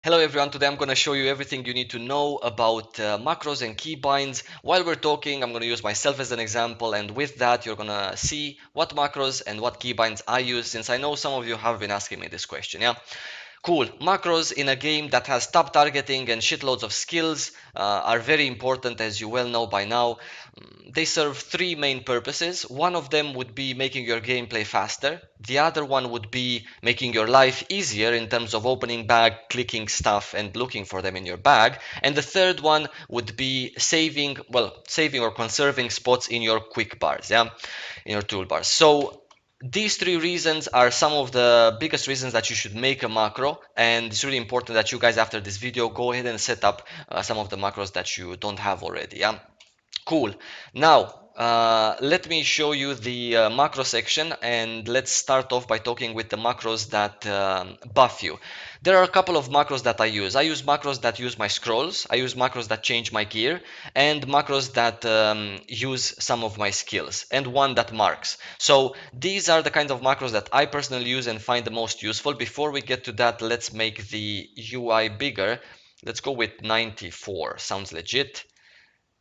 Hello everyone, today I'm going to show you everything you need to know about macros and keybinds. While we're talking, I'm going to use myself as an example, and with that you're going to see what macros and what keybinds I use, since I know some of you have been asking me this question. Yeah. Cool. Macros in a game that has top targeting and shitloads of skills are very important, as you well know by now. They serve three main purposes. One of them would be making your gameplay faster. The other one would be making your life easier in terms of opening bag, clicking stuff, and looking for them in your bag. And the third one would be saving or conserving spots in your quick bars, yeah, in your toolbars. So these three reasons are some of the biggest reasons that you should make a macro, and it's really important that you guys after this video go ahead and set up some of the macros that you don't have already. Yeah. Cool. Now, let me show you the macro section, and let's start off by talking with the macros that buff you. There are a couple of macros that I use. I use macros that use my scrolls, I use macros that change my gear, and macros that use some of my skills, and one that marks. So these are the kinds of macros that I personally use and find the most useful. Before we get to that, let's make the UI bigger. Let's go with 94. Sounds legit.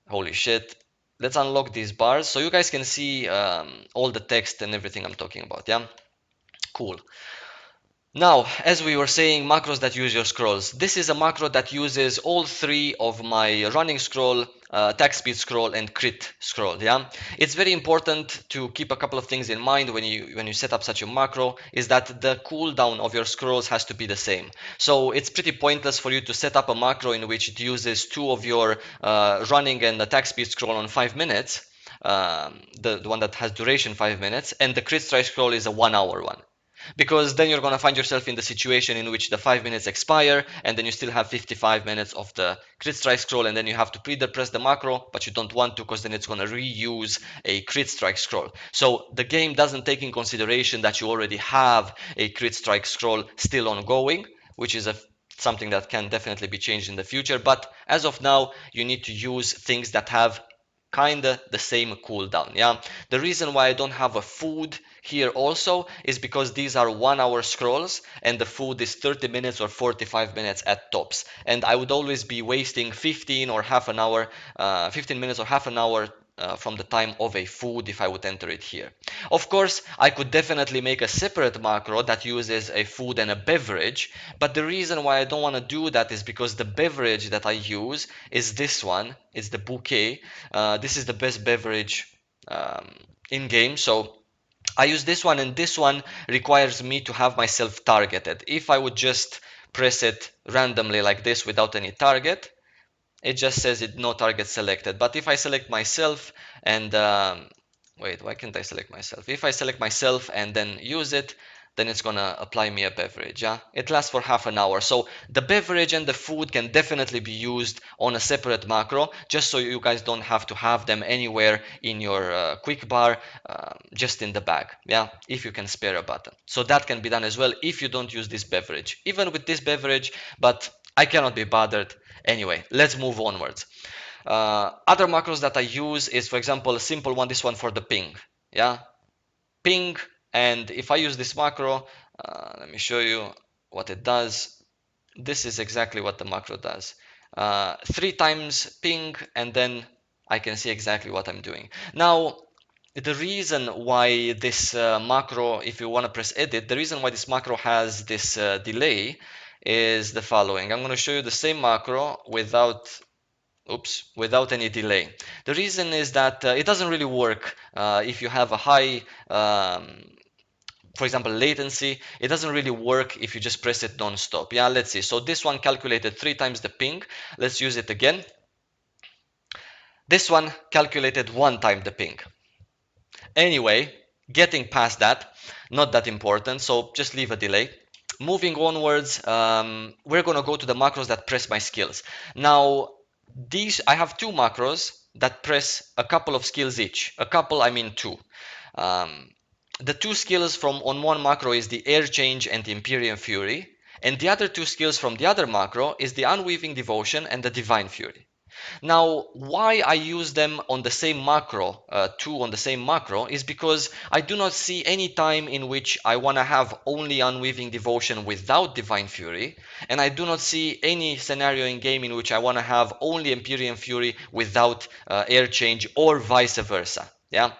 Holy shit. Let's unlock these bars so you guys can see all the text and everything I'm talking about. Yeah. Cool. Now, as we were saying, macros that use your scrolls. This is a macro that uses all three of my running scroll, attack speed scroll, and crit scroll. Yeah, it's very important to keep a couple of things in mind when you set up such a macro. Is that the cooldown of your scrolls has to be the same. So it's pretty pointless for you to set up a macro in which it uses two of your running and attack speed scroll on 5 minutes. The one that has duration 5 minutes, and the crit strike scroll is a 1 hour one, because then you're going to find yourself in the situation in which the 5 minutes expire and then you still have 55 minutes of the crit strike scroll, and then you have to either press the macro, but you don't want to because then it's going to reuse a crit strike scroll. So the game doesn't take in consideration that you already have a crit strike scroll still ongoing, which is something that can definitely be changed in the future. But as of now, you need to use things that have kinda the same cooldown. Yeah, the reason why I don't have a food here also is because these are 1 hour scrolls and the food is 30 minutes or 45 minutes at tops, and I would always be wasting 15 or half an hour 15 minutes or half an hour from the time of a food if I would enter it here. Of course, I could definitely make a separate macro that uses a food and a beverage, but the reason why I don't want to do that is because the beverage that I use is this one. It's the bouquet. This is the best beverage in game. So I use this one, and this one requires me to have myself targeted. If I would just press it randomly like this without any target, it just says it no target selected. But if I select myself and wait, why can't I select myself? If I select myself and then use it, then it's gonna apply me a beverage. Yeah, it lasts for half an hour. So the beverage and the food can definitely be used on a separate macro, just so you guys don't have to have them anywhere in your quick bar, just in the bag. Yeah, if you can spare a button. So that can be done as well if you don't use this beverage. Even with this beverage, but I cannot be bothered. Anyway, let's move onwards. Other macros that I use is, for example, a simple one, this one for the ping. Yeah, ping. And if I use this macro, let me show you what it does. This is exactly what the macro does. 3 times ping, and then I can see exactly what I'm doing. Now, the reason why this macro, if you want to press edit, the reason why this macro has this delay is the following. I'm going to show you the same macro without any delay. The reason is that it doesn't really work if you have a high, for example, latency. It doesn't really work if you just press it non-stop. Yeah, let's see. So this one calculated 3 times the ping. Let's use it again. This one calculated 1 time the ping. Anyway, getting past that, not that important, so just leave a delay. Moving onwards, we're going to go to the macros that press my skills. Now, I have two macros that press a couple of skills each. A couple, I mean two. The two skills from on one macro is the air change and the Empyrean Fury, and the other two skills from the other macro is the Unweaving Devotion and the Divine Fury. Now, why I use them on the same macro, two on the same macro, is because I do not see any time in which I want to have only Unweaving Devotion without Divine Fury, and I do not see any scenario in game in which I want to have only Empyrean Fury without Air Change, or vice versa. Yeah.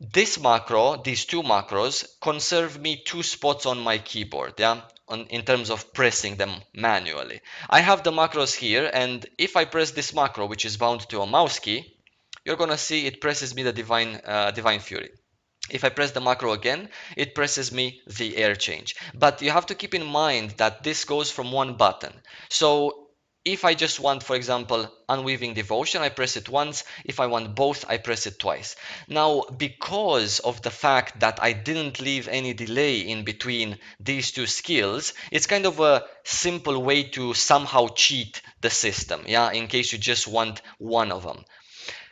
This macro, these two macros, conserve me two spots on my keyboard, yeah, in terms of pressing them manually. I have the macros here, and if I press this macro, which is bound to a mouse key, you're gonna see it presses me the Divine Fury. If I press the macro again, it presses me the air change. But you have to keep in mind that this goes from one button. So if I just want, for example, Unweaving Devotion, I press it once. If I want both, I press it twice. Now, because of the fact that I didn't leave any delay in between these two skills, it's kind of a simple way to somehow cheat the system, yeah, in case you just want one of them.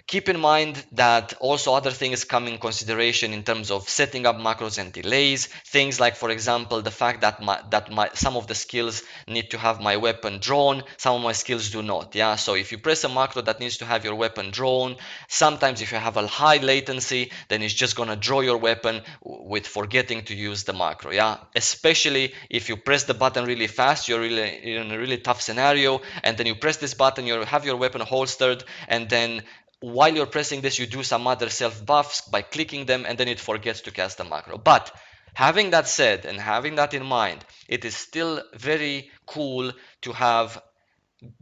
Keep in mind that also other things come in consideration in terms of setting up macros and delays. Things like, for example, the fact that some of the skills need to have my weapon drawn, some of my skills do not. Yeah, so if you press a macro that needs to have your weapon drawn, sometimes if you have a high latency, then it's just gonna draw your weapon with forgetting to use the macro. Yeah, especially if you press the button really fast, you're really in a really tough scenario, and then you press this button, you have your weapon holstered, and then while you're pressing this, you do some other self buffs by clicking them, and then it forgets to cast the macro. But having that said and having that in mind, it is still very cool to have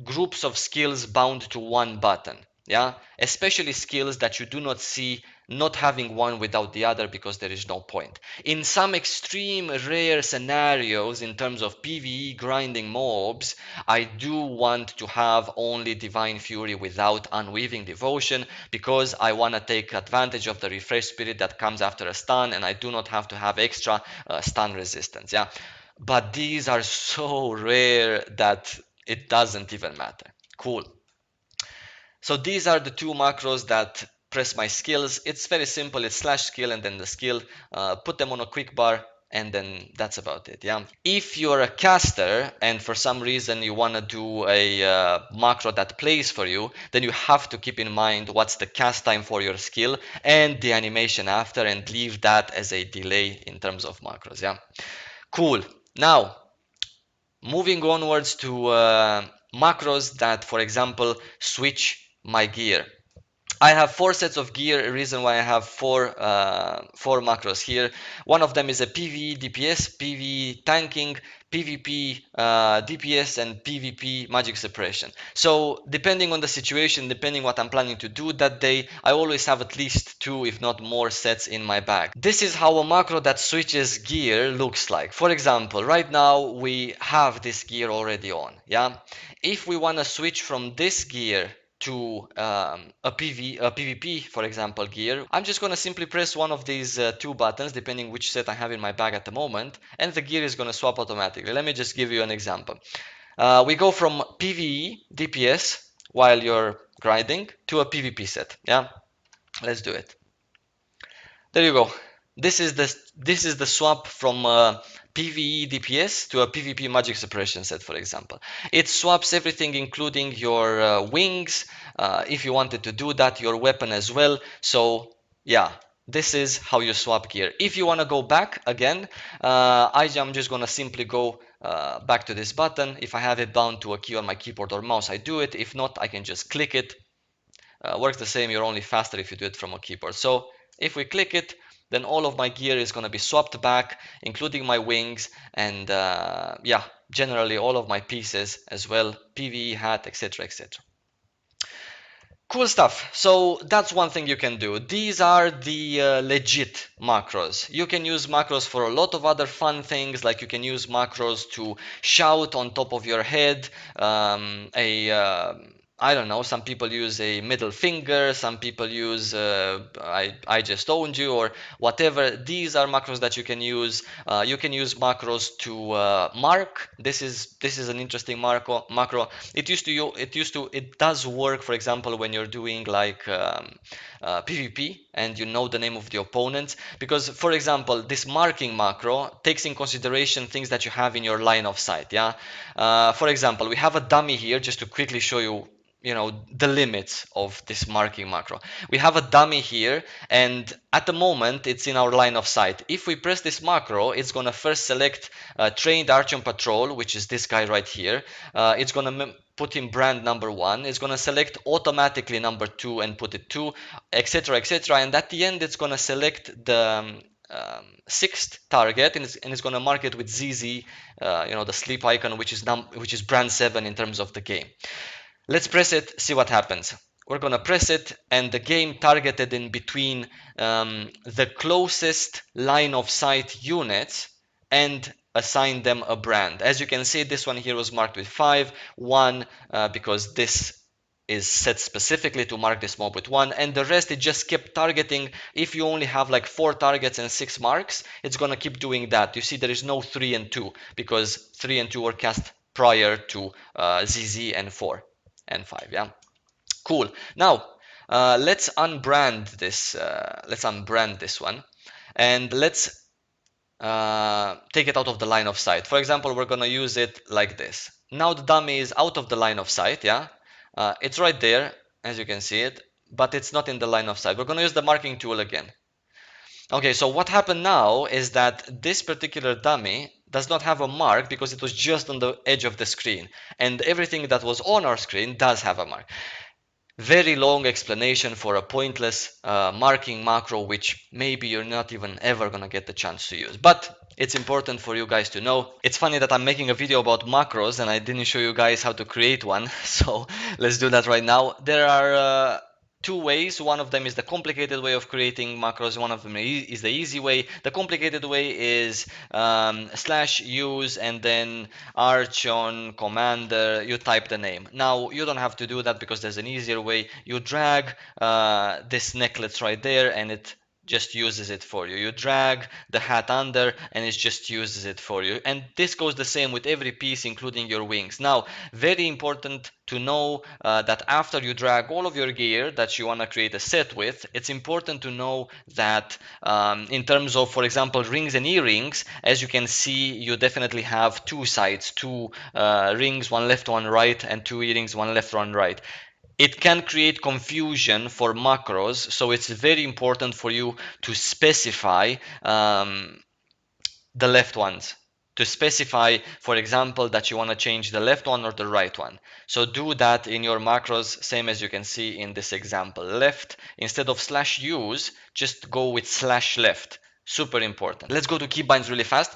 groups of skills bound to one button. Yeah, especially skills that you do not see not having one without the other, because there is no point. In some extreme rare scenarios in terms of PvE grinding mobs, I do want to have only Divine Fury without Unweaving Devotion, because I want to take advantage of the refresh spirit that comes after a stun, and I do not have to have extra stun resistance. Yeah, but these are so rare that it doesn't even matter. Cool. So these are the two macros that press my skills. It's very simple. It's slash skill and then the skill. Put them on a quick bar, and then that's about it. Yeah. If you're a caster and for some reason you want to do a macro that plays for you, then you have to keep in mind what's the cast time for your skill and the animation after, and leave that as a delay in terms of macros. Yeah. Cool. Now, moving onwards to macros that, for example, switch my gear. I have four sets of gear. A reason why I have four macros here. One of them is a PvE DPS, PvE tanking, PvP DPS, and PvP magic suppression. So depending on the situation, depending what I'm planning to do that day, I always have at least two, if not more, sets in my bag. This is how a macro that switches gear looks like. For example, right now we have this gear already on. Yeah, if we want to switch from this gear to a PvP, for example, gear, I'm just going to simply press one of these two buttons, depending which set I have in my bag at the moment, and the gear is going to swap automatically. Let me just give you an example. We go from PvE DPS while you're grinding to a PvP set. Yeah, let's do it. There you go. This is the swap from PvE DPS to a PvP magic suppression set, for example. It swaps everything, including your wings, if you wanted to do that, your weapon as well. So yeah, this is how you swap gear. If you want to go back again, I'm just gonna simply go back to this button. If I have it bound to a key on my keyboard or mouse, I do it. If not, I can just click it. Works the same, you're only faster if you do it from a keyboard. So if we click it, then all of my gear is going to be swapped back, including my wings, and yeah, generally all of my pieces as well, PvE hat, etc, etc. Cool stuff. So that's one thing you can do. These are the legit macros. You can use macros for a lot of other fun things, like you can use macros to shout on top of your head. I don't know, some people use a middle finger, some people use I just owned you, or whatever. These are macros that you can use. You can use macros to mark. This is an interesting macro. It does work, for example, when you're doing like PvP and you know the name of the opponent, because for example, this marking macro takes in consideration things that you have in your line of sight. Yeah, for example, we have a dummy here, just to quickly show you the limits of this marking macro. We have a dummy here, and at the moment it's in our line of sight. If we press this macro, it's going to first select trained arch on patrol, which is this guy right here. It's going to put in brand number 1. It's going to select automatically number 2 and put it 2, etc, etc, and at the end it's going to select the sixth target, and it's going to mark it with ZZ, the sleep icon, which is brand 7 in terms of the game. Let's press it, see what happens. We're gonna press it, and the game targeted in between the closest line of sight units and assign them a brand. As you can see, this one here was marked with 5, 1, because this is set specifically to mark this mob with 1, and the rest it just kept targeting. If you only have like 4 targets and 6 marks, it's gonna keep doing that. You see there is no 3 and 2 because 3 and 2 were cast prior to ZZ and 4 and 5. Yeah, cool. Now let's unbrand this one, and let's take it out of the line of sight. For example, we're gonna use it like this. Now the dummy is out of the line of sight. Yeah, it's right there as you can see it, but it's not in the line of sight. We're gonna use the marking tool again. Okay, so what happened now is that this particular dummy does not have a mark because it was just on the edge of the screen, and everything that was on our screen does have a mark. Very long explanation for a pointless marking macro, which maybe you're not even ever gonna get the chance to use, but it's important for you guys to know. It's funny that I'm making a video about macros and I didn't show you guys how to create one, so let's do that right now. There are two ways. One of them is the complicated way of creating macros. One of them is the easy way. The complicated way is /use and then arch on commander, you type the name. Now you don't have to do that because there's an easier way. You drag this necklace right there and it just uses it for you. You drag the hat under and it just uses it for you. And this goes the same with every piece, including your wings. Now, very important to know that after you drag all of your gear that you want to create a set with, it's important to know that in terms of, for example, rings and earrings, as you can see, you definitely have two sides, two rings, one left, one right, and two earrings, one left, one right. It can create confusion for macros, so it's very important for you to specify the left ones. To specify, for example, that you want to change the left one or the right one. So do that in your macros, same as you can see in this example. Left, instead of /use, just go with /left. Super important. Let's go to keybinds really fast.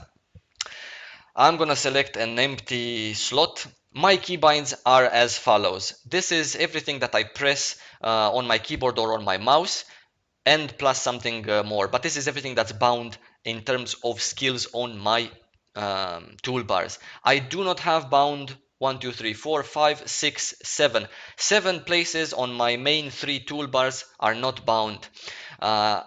I'm gonna select an empty slot. My keybinds are as follows. This is everything that I press on my keyboard or on my mouse, and plus something more. But this is everything that's bound in terms of skills on my toolbars. I do not have bound 1, 2, 3, 4, 5, 6, 7. 7 places on my main 3 toolbars are not bound.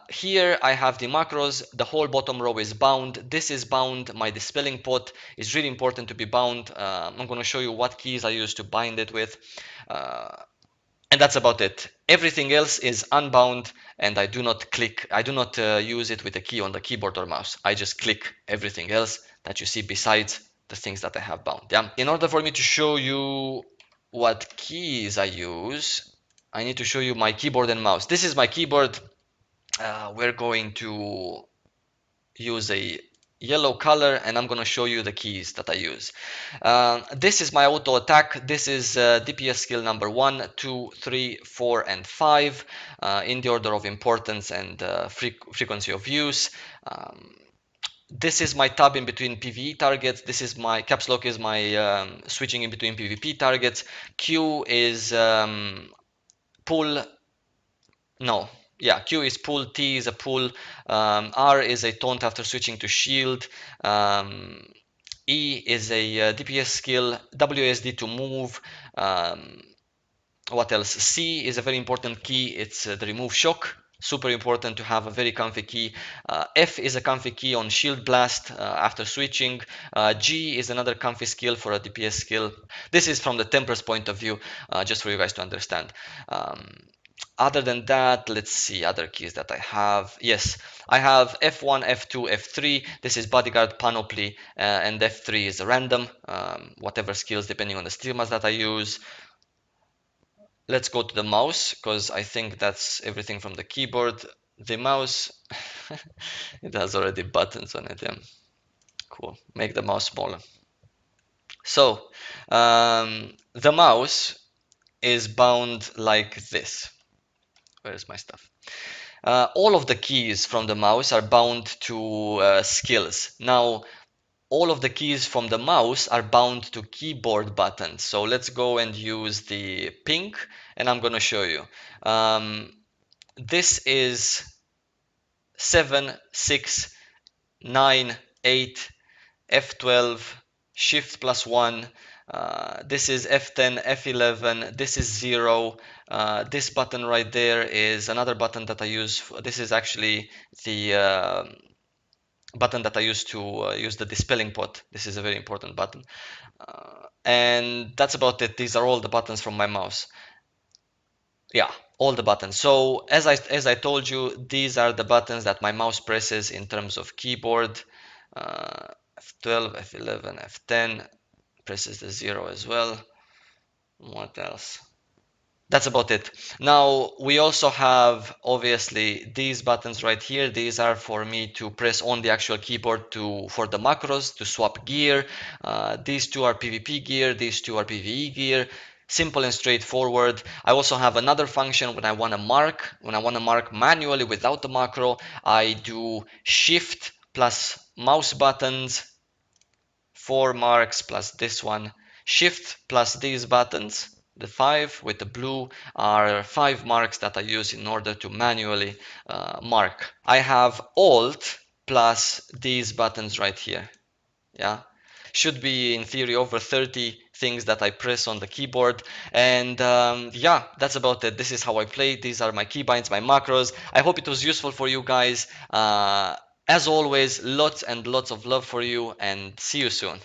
Here I have the macros, the whole bottom row is bound, this is bound, my dispelling pot is really important to be bound. I'm going to show you what keys I use to bind it with. And that's about it. Everything else is unbound, and I do not use it with a key on the keyboard or mouse. I just click everything else that you see besides the things that I have bound. Yeah. In order for me to show you what keys I use, I need to show you my keyboard and mouse. This is my keyboard. We're going to use a yellow color, and I'm going to show you the keys that I use. This is my auto attack. This is DPS skill number 1, 2, 3, 4, and 5 in the order of importance and frequency of use. This is my tab in between PvE targets. This is my caps lock is my switching in between PvP targets. Q is pull. No. Yeah, Q is pull, T is a pull, R is a taunt after switching to shield, E is a DPS skill, WSD to move, what else? C is a very important key, it's the remove shock, super important to have a very comfy key. F is a comfy key on shield blast after switching. G is another comfy skill for a DPS skill. This is from the Temper's point of view, just for you guys to understand. Other than that, let's see other keys that I have. Yes, I have F1, F2, F3. This is bodyguard, panoply, and F3 is random, whatever skills depending on the stigmas that I use. let's go to the mouse, because I think that's everything from the keyboard. The mouse, it has already buttons on it. Yeah, cool. Make the mouse smaller. So the mouse is bound like this. Where's my stuff? All of the keys from the mouse are bound to skills. Now, all of the keys from the mouse are bound to keyboard buttons. So let's go and use the pink, and I'm going to show you. This is 7, 6, 9, 8, F12, Shift plus 1. This is F10, F11. This is 0. This button right there is another button that I use. This is actually the button that I use to use the dispelling pot. This is a very important button. And that's about it. These are all the buttons from my mouse. Yeah, all the buttons. So as I told you, these are the buttons that my mouse presses in terms of keyboard. F12, F11, F10, presses the 0 as well. What else? That's about it. Now we also have obviously these buttons right here. These are for me to press on the actual keyboard for the macros to swap gear. These two are PvP gear. These two are PvE gear. Simple and straightforward. I also have another function when I want to mark. When I want to mark manually without the macro, I do Shift plus mouse buttons, 4 marks plus this one. Shift plus these buttons, the 5 with the blue, are 5 marks that I use in order to manually mark. I have Alt plus these buttons right here. Yeah, should be in theory over 30 things that I press on the keyboard. And yeah, that's about it. This is how I play. These are my keybinds, my macros. I hope it was useful for you guys. As always, lots and lots of love for you, and see you soon.